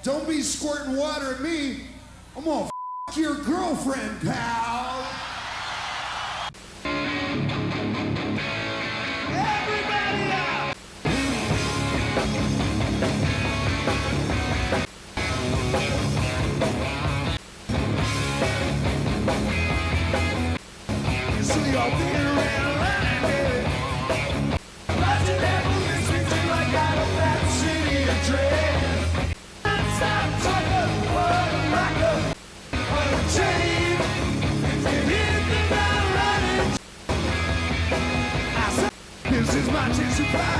Don't be squirting water at me. I'm gonna f your girlfriend, pal. Everybody up! So y'all being around line, baby. Watching that movie sweet you like I don't have the city address. Stop talking, what a rocker, what a chain. Anything I'm running. I said, this is my chance to fly.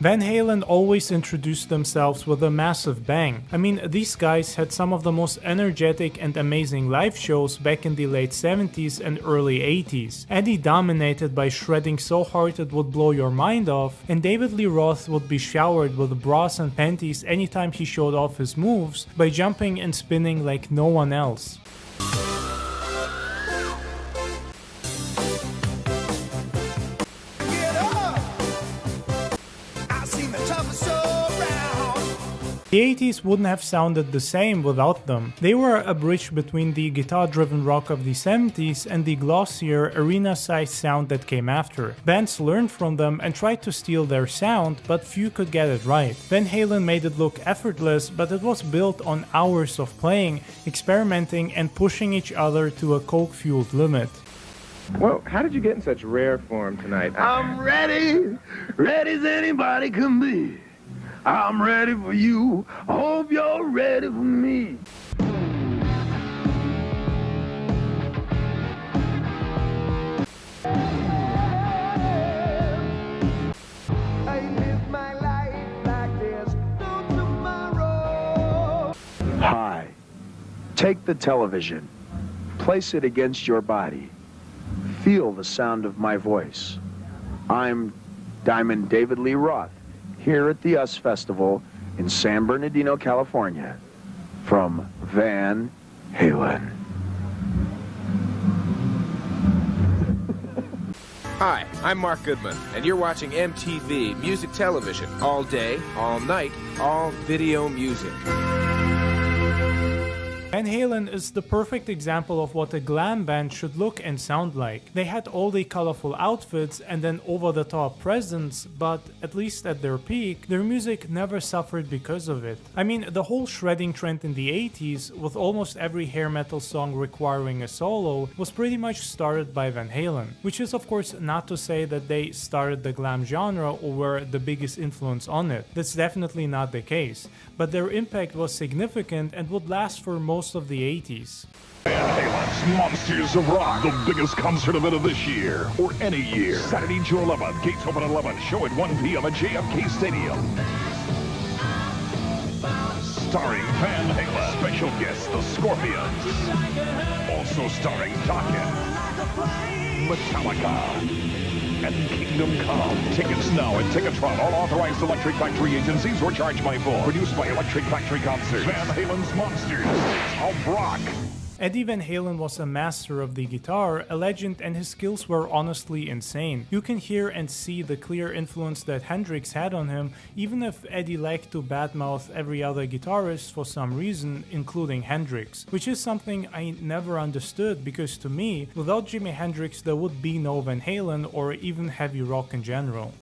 Van Halen always introduced themselves with a massive bang. I mean, these guys had some of the most energetic and amazing live shows back in the late 70s and early 80s. Eddie dominated by shredding so hard it would blow your mind off, and David Lee Roth would be showered with bras and panties anytime he showed off his moves by jumping and spinning like no one else. The 80s wouldn't have sounded the same without them. They were a bridge between the guitar-driven rock of the 70s and the glossier, arena-sized sound that came after. Bands learned from them and tried to steal their sound, but few could get it right. Van Halen made it look effortless, but it was built on hours of playing, experimenting, and pushing each other to a coke-fueled limit. Well, how did you get in such rare form tonight? I'm ready, ready as anybody can be. I'm ready for you. I hope you're ready for me. I live my life like there's no tomorrow. Hi. Take the television. Place it against your body. Feel the sound of my voice. I'm Diamond David Lee Roth, here at the US Festival in San Bernardino, California, from Van Halen. Hi, I'm Mark Goodman, and you're watching MTV Music Television. All day, all night, all video music. Van Halen is the perfect example of what a glam band should look and sound like. They had all the colorful outfits and an over-the-top presence, but at least at their peak, their music never suffered because of it. I mean, the whole shredding trend in the 80s, with almost every hair metal song requiring a solo, was pretty much started by Van Halen. Which is of course not to say that they started the glam genre or were the biggest influence on it. That's definitely not the case. But their impact was significant and would last for most of the 80s. Van Halen's Monsters of Rock, the biggest concert event of this year, or any year. Saturday, June 11th, gates open at 11, show at 1 p.m. at JFK Stadium. Starring Van Halen, special guests, the Scorpions. Also starring Dokken, Metallica, and Kingdom Come. Tickets now at Ticketron, all authorized Electric Factory agencies, or charge by phone. Produced by Electric Factory Concerts. Van Halen's Monsters of Rock. Eddie Van Halen was a master of the guitar, a legend, and his skills were honestly insane. You can hear and see the clear influence that Hendrix had on him, even if Eddie liked to badmouth every other guitarist for some reason, including Hendrix. Which is something I never understood, because to me, without Jimi Hendrix there would be no Van Halen or even heavy rock in general.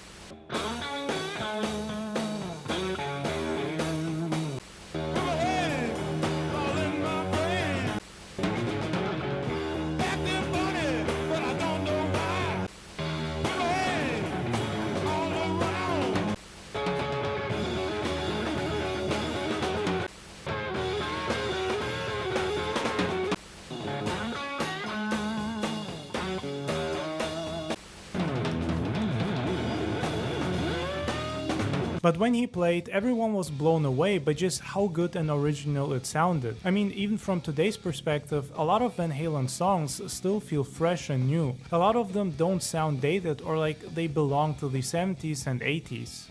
But when he played, everyone was blown away by just how good and original it sounded. I mean, even from today's perspective, a lot of Van Halen songs still feel fresh and new. A lot of them don't sound dated or like they belong to the 70s and 80s.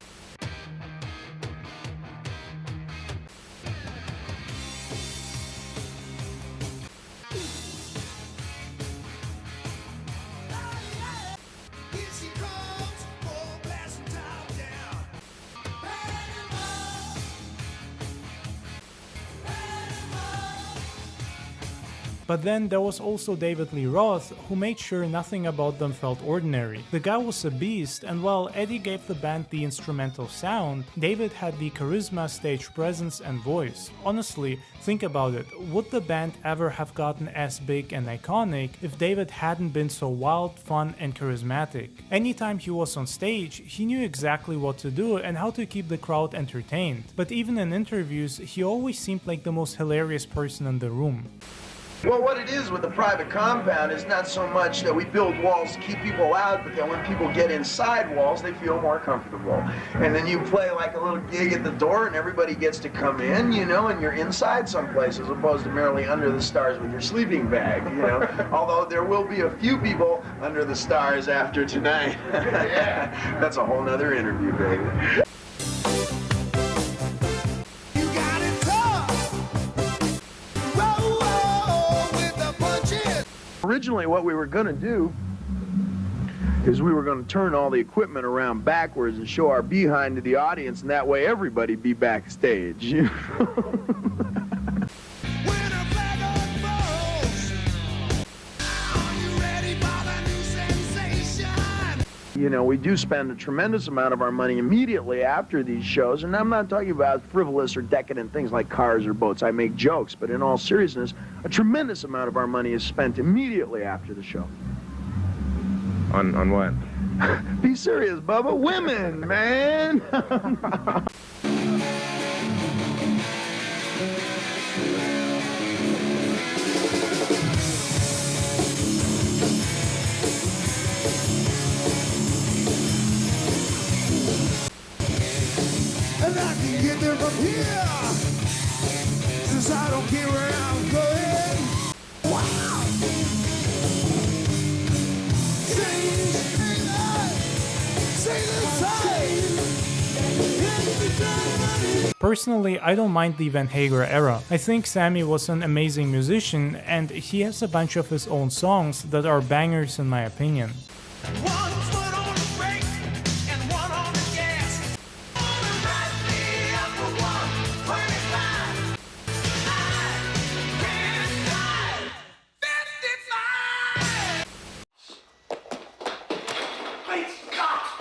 But then there was also David Lee Roth, who made sure nothing about them felt ordinary. The guy was a beast, and while Eddie gave the band the instrumental sound, David had the charisma, stage presence, and voice. Honestly, think about it, would the band ever have gotten as big and iconic if David hadn't been so wild, fun, and charismatic? Anytime he was on stage, he knew exactly what to do and how to keep the crowd entertained. But even in interviews, he always seemed like the most hilarious person in the room. Well, what it is with the private compound is not so much that we build walls to keep people out, but that when people get inside walls, they feel more comfortable. And then you play like a little gig at the door and everybody gets to come in, you know, and you're inside someplace as opposed to merely under the stars with your sleeping bag, you know. Although there will be a few people under the stars after tonight. That's a whole nother interview, baby. Originally, what we were going to do is we were going to turn all the equipment around backwards and show our behind to the audience, and that way everybody'd be backstage. You know, we do spend a tremendous amount of our money immediately after these shows, and I'm not talking about frivolous or decadent things like cars or boats. I make jokes, but in all seriousness, a tremendous amount of our money is spent immediately after the show. On what? Be serious, Bubba. Women, man! And I can get there from here, since I don't care where I'm going. Wow! Sing the same. Personally, I don't mind the Van Hagar era. I think Sammy was an amazing musician, and he has a bunch of his own songs that are bangers in my opinion. One foot on the brake and one on the gas. Right me up for 125. I can't drive 55. Great Scott!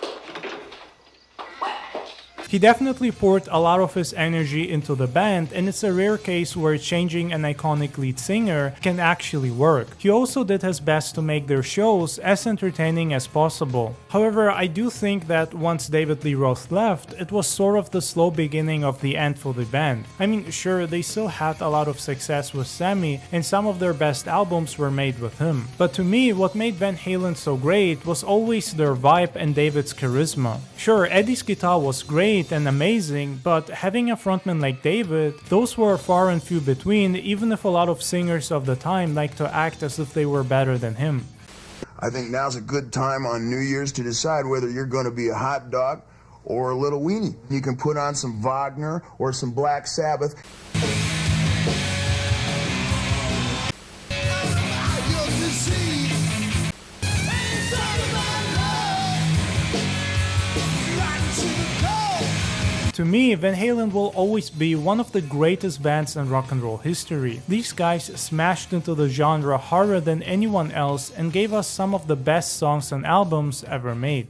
He definitely poured a lot of his energy into the band, and it's a rare case where changing an iconic lead singer can actually work. He also did his best to make their shows as entertaining as possible. However, I do think that once David Lee Roth left, it was sort of the slow beginning of the end for the band. I mean, sure, they still had a lot of success with Sammy, and some of their best albums were made with him. But to me, what made Van Halen so great was always their vibe and David's charisma. Sure, Eddie's guitar was great and amazing, but having a frontman like David, those were far and few between, even if a lot of singers of the time liked to act as if they were better than him. I think now's a good time on New Year's to decide whether you're going to be a hot dog or a little weenie. You can put on some Wagner or some Black Sabbath. To me, Van Halen will always be one of the greatest bands in rock and roll history. These guys smashed into the genre harder than anyone else and gave us some of the best songs and albums ever made.